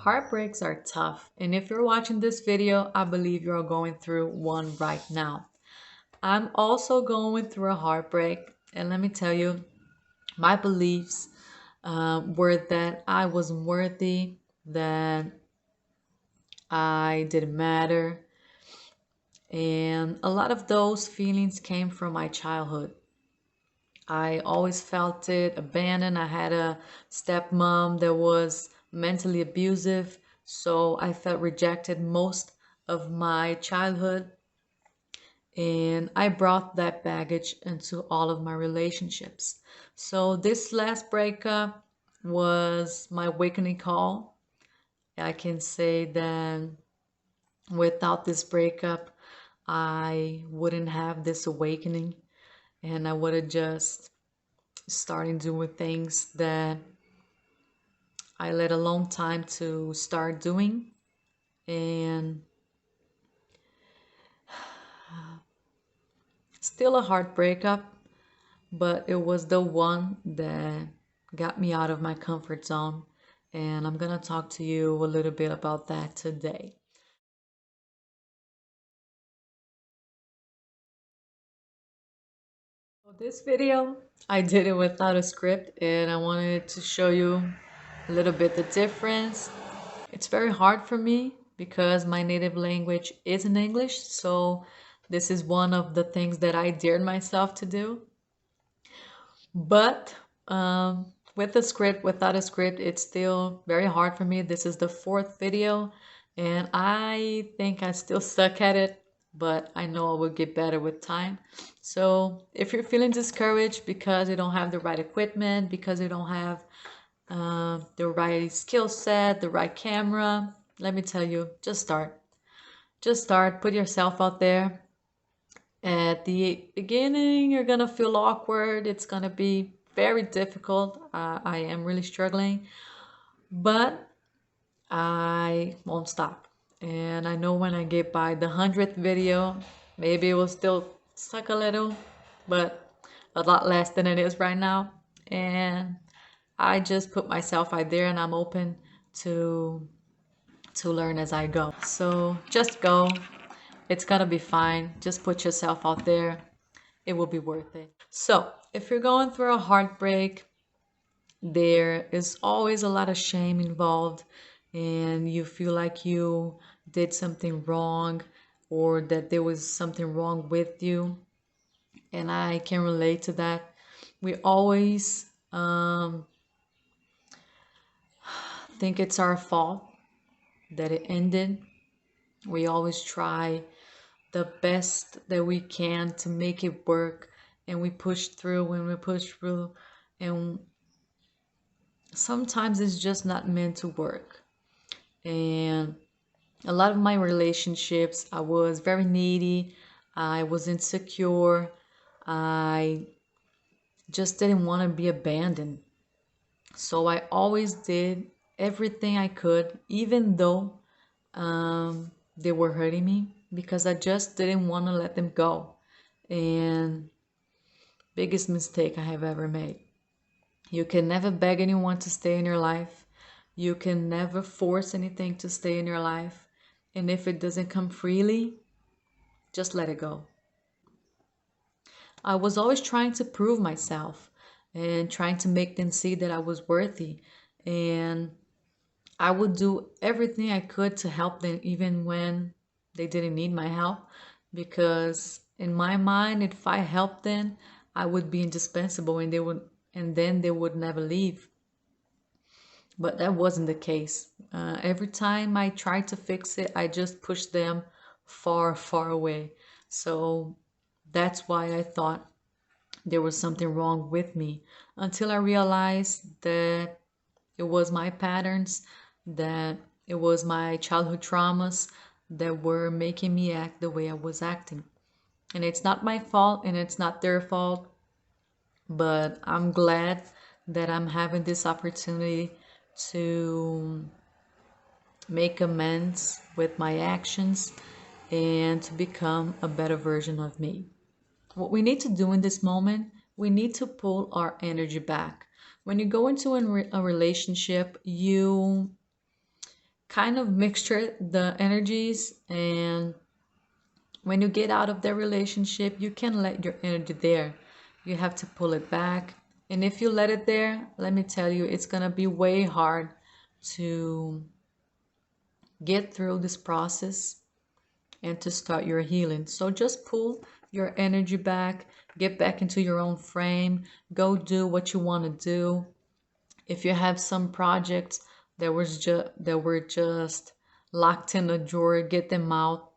Heartbreaks are tough, and if you're watching this video, I believe you're going through one right now. I'm also going through a heartbreak, and let me tell you, my beliefs were that I wasn't worthy, that I didn't matter, and a lot of those feelings came from my childhood. I always felt it abandoned. I had a stepmom that was mentally abusive, so I felt rejected most of my childhood. And I brought that baggage into all of my relationships. So this last breakup was my awakening call. I can say that without this breakup, I wouldn't have this awakening and I would have just started doing things that I let a long time to start doing. And still a hard breakup, but it was the one that got me out of my comfort zone. And I'm gonna talk to you a little bit about that today. For this video, I did it without a script and I wanted to show you a little bit the difference. It's very hard for me because my native language isn't English, so this is one of the things that I dared myself to do. But with a script, without a script, it's still very hard for me. This is the fourth video, and I think I still suck at it, but I know I will get better with time. So if you're feeling discouraged because you don't have the right equipment, because you don't have the right skill set, the right camera, let me tell you, just start. Just start, put yourself out there. At the beginning, you're gonna feel awkward. It's gonna be very difficult. I am really struggling, but I won't stop. And I know when I get by the 100th video, maybe it will still suck a little, but a lot less than it is right now. And I just put myself out there and I'm open to learn as I go. So just go. It's gonna be fine. Just put yourself out there. It will be worth it. So, if you're going through a heartbreak, there is always a lot of shame involved, and you feel like you did something wrong or that there was something wrong with you. And I can relate to that. We always think it's our fault that it ended. We always try the best that we can to make it work, and we push through when we push through, and sometimes it's just not meant to work. And a lot of my relationships, I was very needy, I was insecure, I just didn't want to be abandoned. So I always did everything I could, even though they were hurting me, because I just didn't want to let them go. And biggest mistake I have ever made. You can never beg anyone to stay in your life. You can never force anything to stay in your life. And if it doesn't come freely, just let it go. I was always trying to prove myself and trying to make them see that I was worthy. And I would do everything I could to help them, even when they didn't need my help. Because in my mind, if I helped them, I would be indispensable and then they would never leave. But that wasn't the case. Every time I tried to fix it, I just pushed them far, far away. So that's why I thought there was something wrong with me until I realized that it was my patterns, that it was my childhood traumas that were making me act the way I was acting. And it's not my fault and it's not their fault, but I'm glad that I'm having this opportunity to make amends with my actions and to become a better version of me. What we need to do in this moment, we need to pull our energy back. When you go into a relationship, you kind of mixture the energies, and when you get out of the relationship, you can let your energy there. You have to pull it back. And if you let it there, let me tell you, it's going to be way hard to get through this process and to start your healing. So just pull your energy back, get back into your own frame, go do what you want to do. If you have some projects that were just locked in a drawer, get them out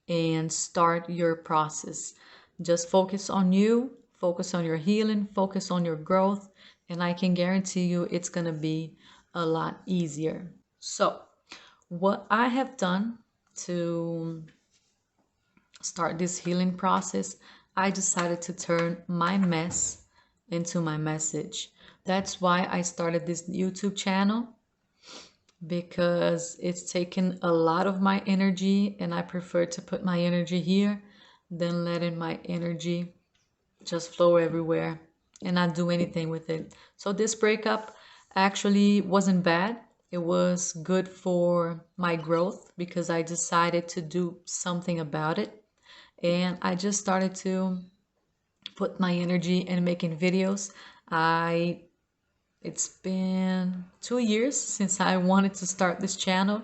and start your process. Just focus on you, focus on your healing, focus on your growth, and I can guarantee you it's going to be a lot easier. So, what I have done to start this healing process, I decided to turn my mess into my message. That's why I started this YouTube channel, because it's taken a lot of my energy and I prefer to put my energy here than letting my energy just flow everywhere and not do anything with it. So this breakup actually wasn't bad. It was good for my growth because I decided to do something about it. And I just started to put my energy in making videos. It's been 2 years since I wanted to start this channel,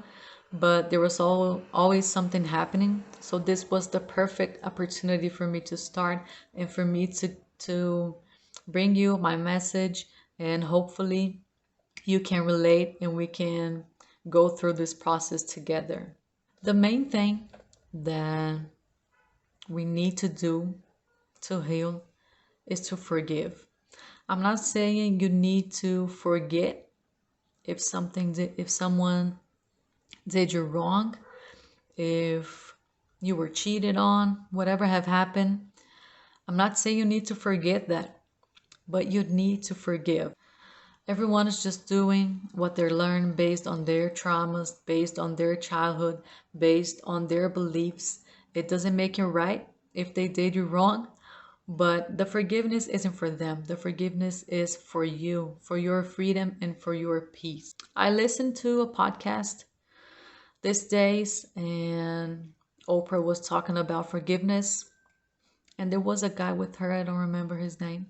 but there was always something happening. So this was the perfect opportunity for me to start and for me to bring you my message, and hopefully you can relate and we can go through this process together. The main thing that we need to do to heal is to forgive. I'm not saying you need to forget if someone did you wrong, if you were cheated on, whatever have happened. I'm not saying you need to forget that, but you need to forgive. Everyone is just doing what they learned based on their traumas, based on their childhood, based on their beliefs. It doesn't make you right if they did you wrong, but the forgiveness isn't for them. The forgiveness is for you, for your freedom and for your peace. I listened to a podcast these days and Oprah was talking about forgiveness. And there was a guy with her, I don't remember his name.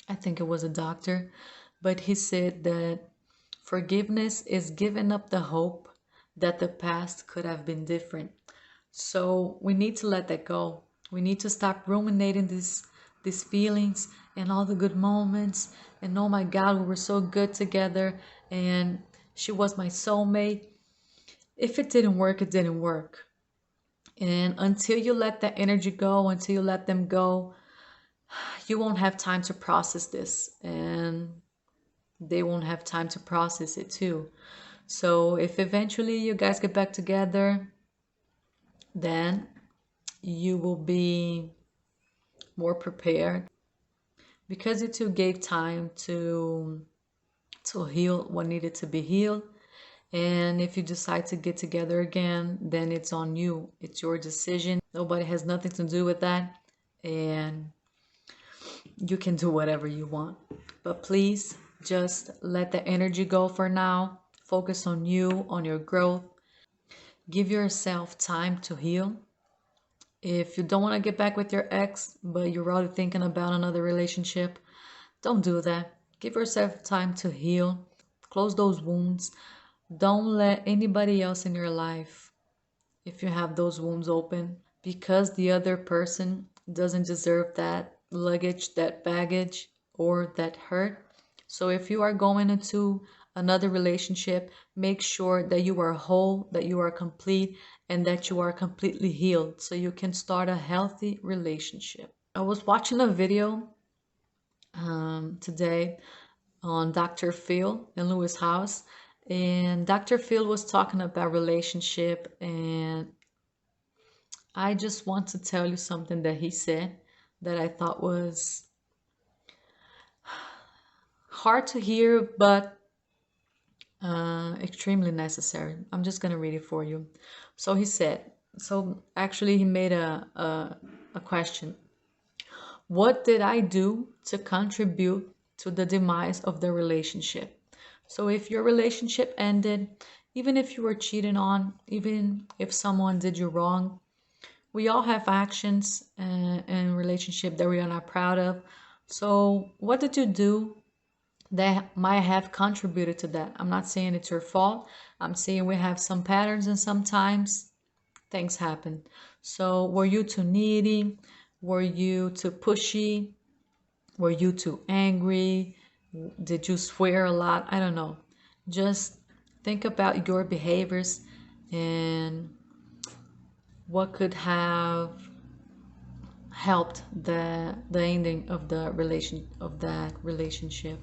I think it was a doctor. But he said that forgiveness is giving up the hope that the past could have been different. So we need to let that go. We need to stop ruminating these feelings and all the good moments. And oh my God, we were so good together. And she was my soulmate. If it didn't work, it didn't work. And until you let that energy go, until you let them go, you won't have time to process this. And they won't have time to process it too. So if eventually you guys get back together, then you will be more prepared because you two gave time to heal what needed to be healed. And if you decide to get together again, then it's on you. It's your decision. Nobody has nothing to do with that. And you can do whatever you want. But please just let the energy go for now. Focus on you, on your growth. Give yourself time to heal. If you don't want to get back with your ex, but you're already thinking about another relationship, don't do that. Give yourself time to heal. Close those wounds. Don't let anybody else in your life, if you have those wounds open, because the other person doesn't deserve that luggage, that baggage, or that hurt. So if you are going into another relationship, make sure that you are whole, that you are complete, and that you are completely healed so you can start a healthy relationship. I was watching a video today on Dr. Phil in Lewis House, and Dr. Phil was talking about relationship, and I just want to tell you something that he said that I thought was hard to hear, but extremely necessary. I'm just going to read it for you. So he said, so actually he made a question. What did I do to contribute to the demise of the relationship? So if your relationship ended, even if you were cheated on, even if someone did you wrong, we all have actions in relationship that we are not proud of. So what did you do that might have contributed to that? I'm not saying it's your fault. I'm saying we have some patterns and sometimes things happen. So were you too needy? Were you too pushy? Were you too angry? Did you swear a lot? I don't know. Just think about your behaviors and what could have helped the ending of that relationship.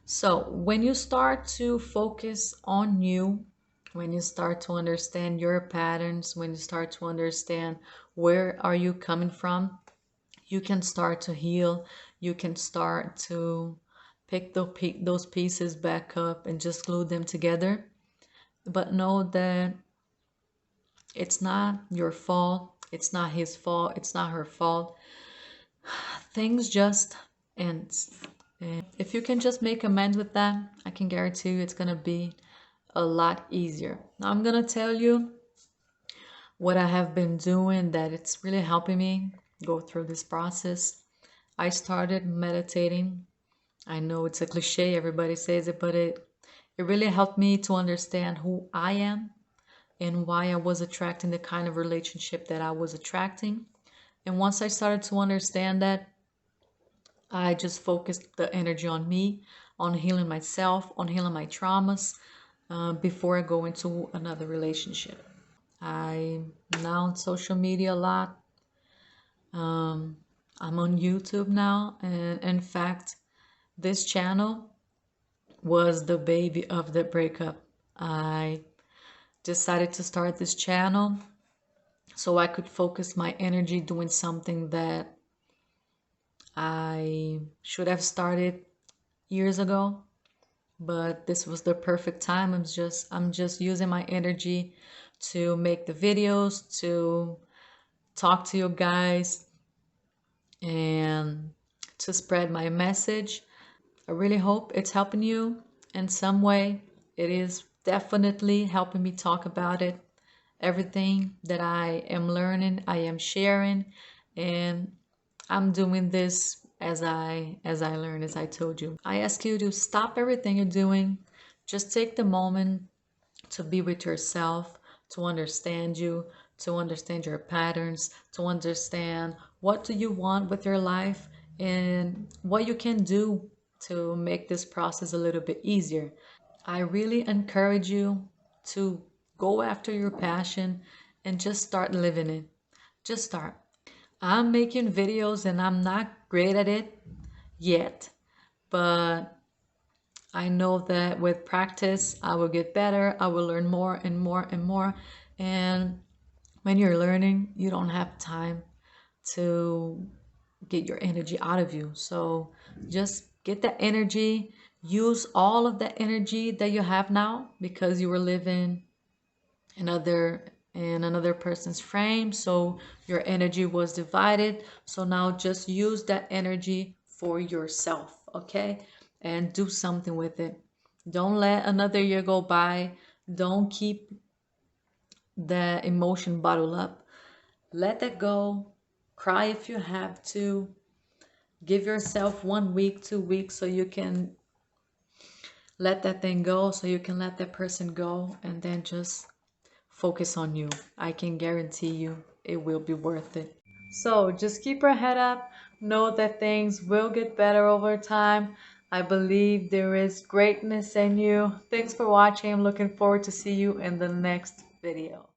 So when you start to focus on you, when you start to understand your patterns, when you start to understand where are you coming from, you can start to heal. You can start to pick those pieces back up and just glue them together. But know that it's not your fault. It's not his fault. It's not her fault. Things just end. And if you can just make amends with that, I can guarantee you it's going to be a lot easier. Now, I'm going to tell you what I have been doing that it's really helping me go through this process. I started meditating. I know it's a cliche, everybody says it, but it really helped me to understand who I am and why I was attracting the kind of relationship that I was attracting. And once I started to understand that, I just focused the energy on me, on healing myself, on healing my traumas before I go into another relationship. I'm now on social media a lot. I'm on YouTube now, and in fact, this channel was the baby of the breakup. I decided to start this channel so I could focus my energy doing something that I should have started years ago, but this was the perfect time. I'm just using my energy to make the videos, to talk to you guys, and to spread my message. I really hope it's helping you in some way. It is definitely helping me talk about it. Everything that I am learning, I am sharing, and I'm doing this as I learn, as I told you. I ask you to stop everything you're doing. Just take the moment to be with yourself, to understand your patterns, to understand what do you want with your life and what you can do to make this process a little bit easier. I really encourage you to go after your passion and just start living it. Just start. I'm making videos and I'm not great at it yet, but I know that with practice, I will get better. I will learn more and more and more. And when you're learning, you don't have time to get your energy out of you. So just get that energy, use all of that energy that you have now because you were living another in another person's frame, so your energy was divided. So now just use that energy for yourself, okay, and do something with it. Don't let another year go by. Don't keep the emotion bottled up. Let that go. Cry if you have to. Give yourself 1 week, 2 weeks, so you can let that thing go, so you can let that person go, and then just focus on you. I can guarantee you it will be worth it. So just keep your head up. Know that things will get better over time. I believe there is greatness in you. Thanks for watching. I'm looking forward to see you in the next video.